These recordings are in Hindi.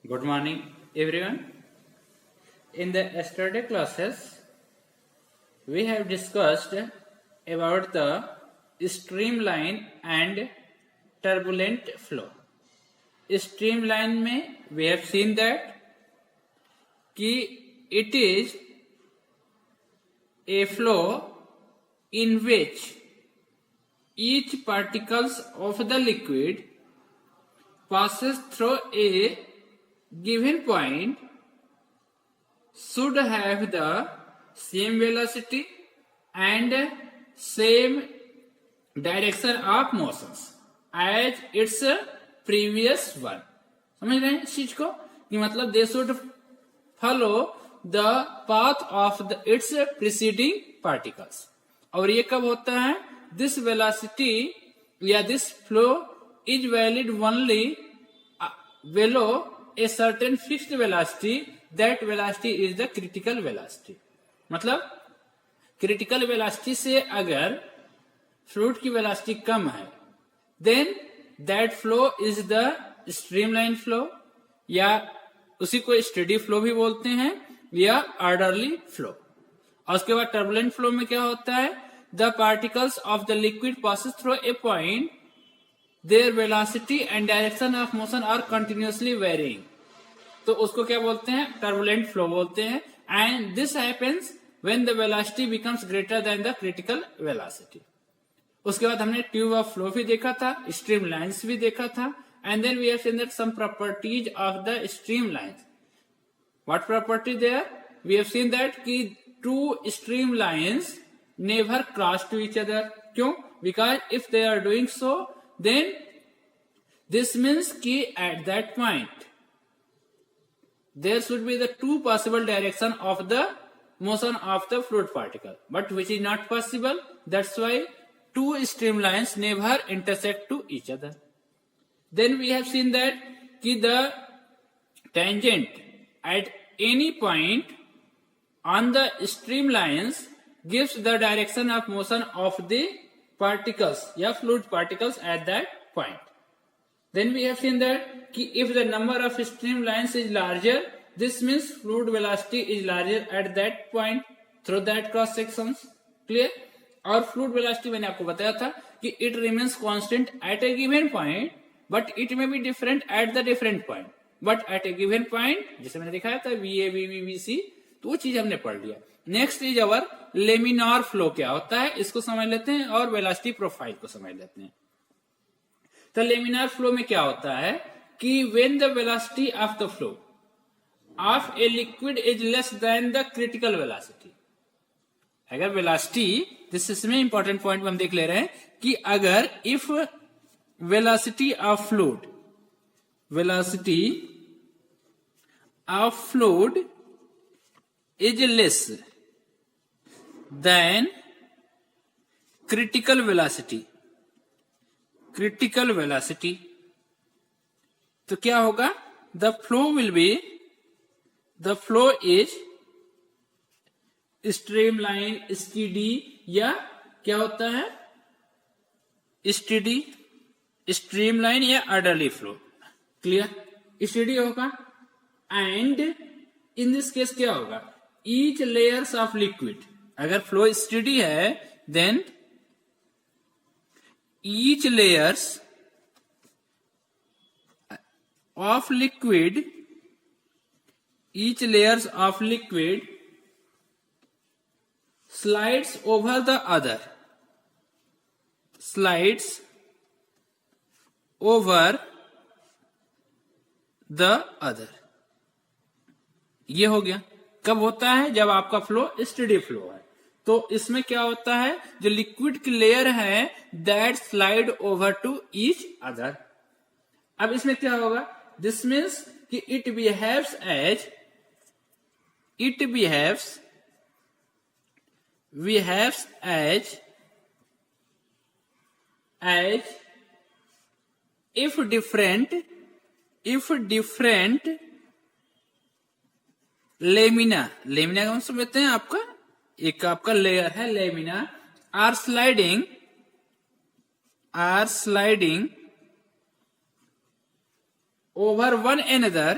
Good morning, everyone. In the yesterday classes, we have discussed about the streamline and turbulent flow. Streamline में we have seen that कि it is a flow in which each particles of the liquid passes through a given point should have the same velocity and same direction of motions as its previous one. समझ रहे हैं इस चीज को कि मतलब they should follow the path of its preceding particles. और ये कब होता है? This velocity या this flow is valid only below a certain fixed velocity. That velocity is the critical velocity. मतलब critical velocity से अगर fluid की velocity कम है, then that flow is the streamline flow, या उसी को steady flow भी बोलते हैं, या orderly flow. और उसके बाद turbulent flow में क्या होता है? The particles of the liquid passes through a point. Their velocity and direction of motion are continuously varying. तो उसको क्या बोलते हैं? टर्बुलेंट फ्लो बोलते हैं. And this happens when the velocity becomes greater than the critical velocity. उसके बाद हमने ट्यूब ऑफ फ्लो भी देखा था, स्ट्रीम लाइंस भी देखा था, and then we have seen that some properties of the stream lines. What property there? We have seen that कि two stream lines never cross to each other. क्यों? Because if they are doing so then this means कि at that point there should be the two possible direction of the motion of the fluid particle, but which is not possible. That's why two streamlines never intersect to each other. Then we have seen that ki the tangent at any point on the streamlines gives the direction of motion of the particles या fluid particles at that point. Then we have seen that if the number of streamlines is larger, this means fluid velocity is larger at that point through that cross sections. Clear? और fluid velocity मैंने आपको बताया था कि it remains constant at a given point, but it may be different at the different point. But at a given point, जैसे मैंने दिखाया था VA, VB, VC, तो वो चीज हमने पढ़ लिया. Next is our laminar flow. क्या होता है इसको समझ लेते हैं और वेलोसिटी प्रोफाइल को समझ लेते हैं. तो लेमिनार फ्लो में क्या होता है कि when the velocity of the flow of a liquid is less than the critical velocity. अगर वेलोसिटी, दिस इसमें इंपॉर्टेंट पॉइंट हम देख ले रहे हैं कि अगर if velocity of fluid is less than critical velocity, तो क्या होगा? The flow is streamline, steady, या क्या होता है? स्टीडी, स्ट्रीमलाइन या ऑर्डरली फ्लो. क्लियर? स्टीडी होगा. एंड इन दिस केस क्या होगा? ईच लेयर्स ऑफ लिक्विड, अगर फ्लो स्टीडी है then each layers of liquid slides over the other, ये हो गया. कब होता है? जब आपका फ्लो स्टेडी फ्लो है. तो इसमें क्या होता है? जो लिक्विड की लेयर है that slide over to each other. अब इसमें क्या होगा? दिस मीन्स कि it behaves as if different lamina कौन समझते हैं? आपका एक आपका लेयर है lamina, are sliding over one another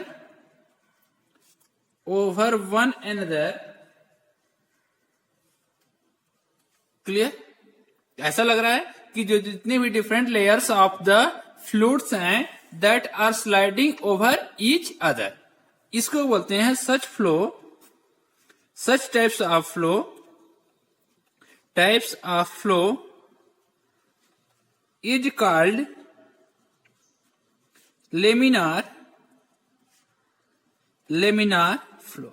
over one another. Clear? ऐसा लग रहा है कि जो जितने भी different layers of the fluids हैं that are sliding over each other, इसको बोलते हैं such flow, such types of flow is called laminar flow.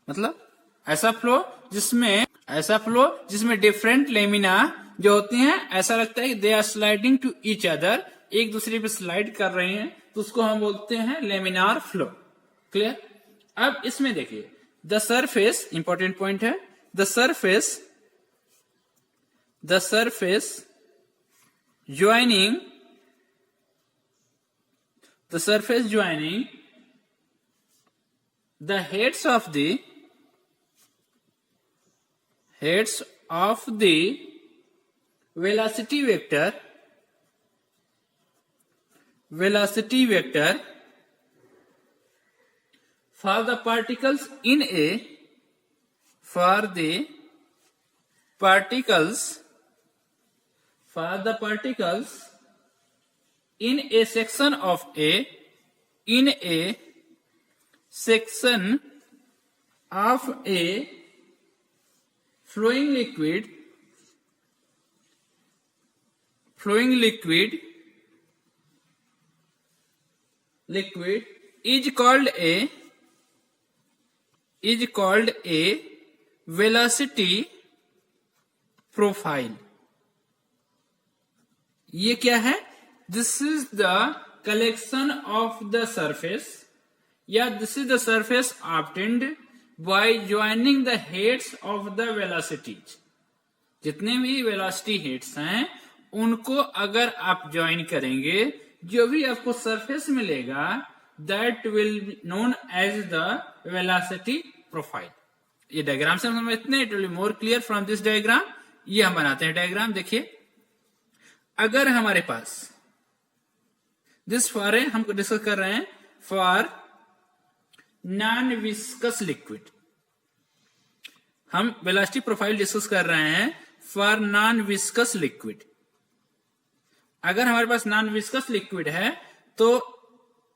मतलब ऐसा फ्लो जिसमें डिफरेंट लेमिना जो होती हैं, ऐसा लगता है कि they are sliding to each other, एक दूसरे पे स्लाइड कर रहे हैं, तो उसको हम बोलते हैं लेमिनार फ्लो। क्लियर? अब इसमें देखिए द सरफेस, इंपॉर्टेंट पॉइंट है, the surface joining the heads of the velocity vector for the particles in a section of a flowing liquid is called a velocity profile. ये क्या है? This is the collection of the surface, या this is the surface obtained by joining the heads of the velocities. जितने भी वेलोसिटी हेड्स हैं उनको अगर आप ज्वाइन करेंगे, जो भी आपको सरफेस मिलेगा that will be known as the velocity profile. ये डायग्राम से हम समझते हैं, it will be more clear from this diagram. ये हम बनाते हैं डायग्राम। देखिए, अगर हमारे पास दिस फॉर हम डिस्कस कर रहे हैं फॉर नॉन विस्कस लिक्विड, हम वेलोसिटी प्रोफाइल डिस्कस कर रहे हैं फॉर नॉन विस्कस लिक्विड। अगर हमारे पास नॉन विस्कस लिक्विड है तो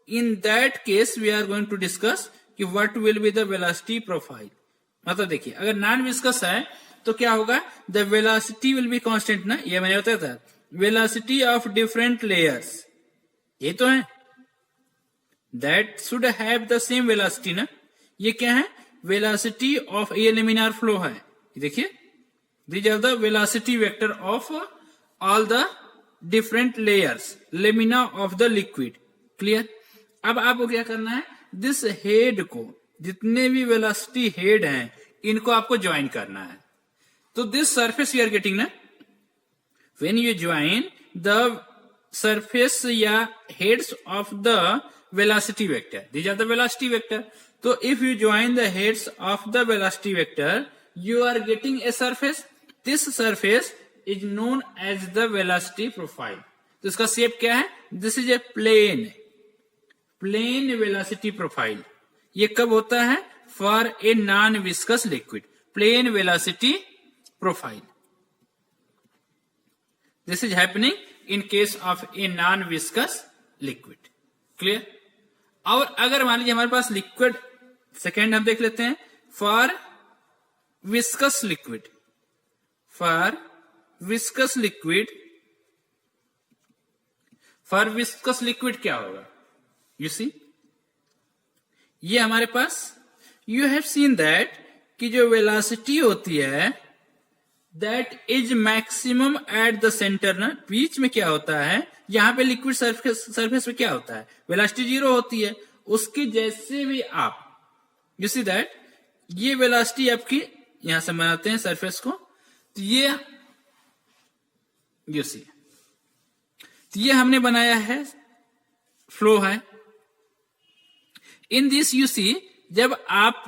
in that case we are going to discuss कि what will be the velocity profile. मतलब देखिए, अगर नॉन विस्कस है तो क्या होगा, the velocity will be constant ना, ये मैंने बताया था, वेलोसिटी ऑफ डिफरेंट लेयर्स, ये तो है, that should have the same velocity ना। ये क्या है, velocity of a laminar flow है। देखिए, these are the velocity vector of all the different layers lamina of the liquid. Clear? अब आपको क्या करना है, दिस हेड को, जितने भी वेलोसिटी हेड हैं इनको आपको ज्वाइन करना है। तो this surface you are getting ना, when you join the surface या heads of the velocity vector, these are the velocity vector. So if you join the heads of the velocity vector, you are getting a surface. This surface is known as the velocity profile. तो इसका शेप क्या है, this is a plane velocity profile. ये कब होता है, for a non viscous liquid, plane velocity profile. This is happening in case of a non-viscous liquid. Clear? और अगर मान लीजिए हमारे पास लिक्विड, सेकेंड हम देख लेते हैं, फॉर विस्कस लिक्विड क्या होगा, यू सी, ये हमारे पास, यू हैव सीन दैट कि जो वेलोसिटी होती है that is maximum at the centre ना, बीच में क्या होता है, यहां पे लिक्विड सरफेस पे क्या होता है, वेलोसिटी 0 होती है। उसके जैसे भी आप, यू सी दैट, ये वेलोसिटी आपकी, यहां से बनाते हैं सरफेस को, तो ये यू सी, तो ये हमने बनाया है, फ्लो है। इन दिस यू सी, जब आप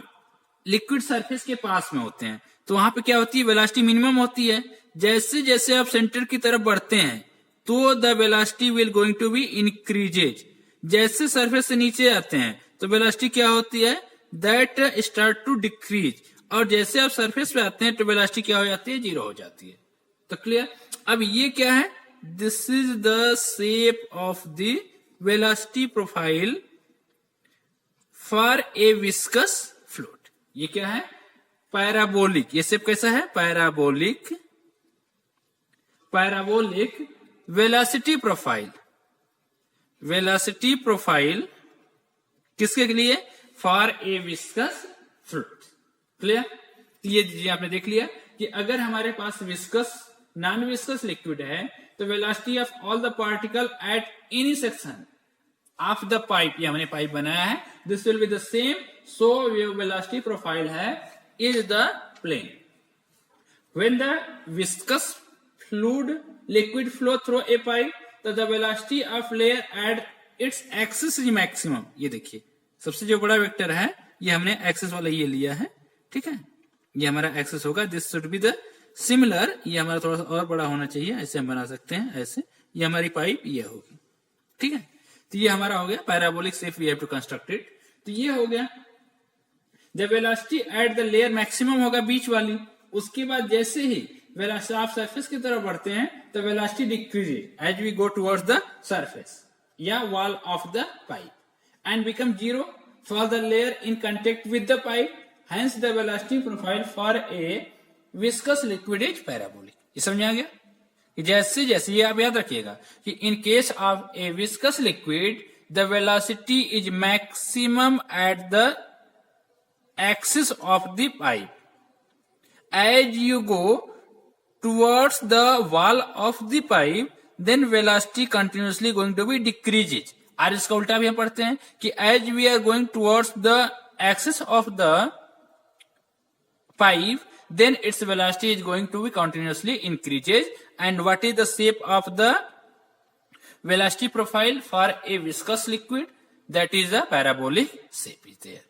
लिक्विड सरफेस के पास में होते हैं तो वहां पे क्या होती है, वेलोसिटी मिनिमम होती है। जैसे जैसे आप सेंटर की तरफ बढ़ते हैं तो the velocity will going to be increases. जैसे सरफेस से नीचे आते हैं तो वेलोसिटी क्या होती है, दैट स्टार्ट टू डिक्रीज, और जैसे आप सरफेस पे आते हैं तो वेलोसिटी क्या हो जाती है, 0 हो जाती है। तो क्लियर। अब ये क्या है, this is the shape of the velocity profile for a viscous fluid. ये क्या है, पैराबोलिक। ये शेप कैसा है, parabolic, parabolic velocity profile. Velocity profile किसके लिए, for a viscous fluid. Clear. ये आपने देख लिया कि अगर हमारे पास विस्कस नॉन विस्कस लिक्विड है तो velocity of all the particle at any section of the pipe, ये हमने पाइप बनाया है, this will be the same, so velocity profile है is the plane. When the viscous fluid liquid flow through a pipe, तो the velocity of layer at its axis is maximum। ये देखिए सबसे जो बड़ा वेक्टर है ये हमने एक्सेस वाला ये लिया है, ठीक है, ये हमारा एक्सेस होगा, this should be the similar, ये हमारा थोड़ा सा और बड़ा होना चाहिए, ऐसे हम बना सकते हैं, ऐसे ये हमारी पाइप ये होगी, ठीक है। तो ये हमारा हो गया parabolic shape, we have to construct it. तो ये हो गया the velocity at the layer maximum होगा बीच वाली, उसके बाद जैसे ही वेलोसिटी आप सरफेस की तरफ बढ़ते हैं तो velocity decreases as we go towards the surface या wall of the pipe and become 0 for the layer in contact with the pipe, hence the velocity profile for a viscous liquid is parabolic. ये समझ आ गया कि जैसे जैसे, ये आप याद रखिएगा कि in case of a viscous liquid the velocity is maximum at the axis of the pipe, as you go towards the wall of the pipe then velocity continuously going to be decreases। और इसका उल्टा भी हम पढ़ते हैं कि as we are going towards the axis of the pipe then its velocity is going to be continuously increases। and what is the shape of the velocity profile for a viscous liquid, that is a parabolic shape is there।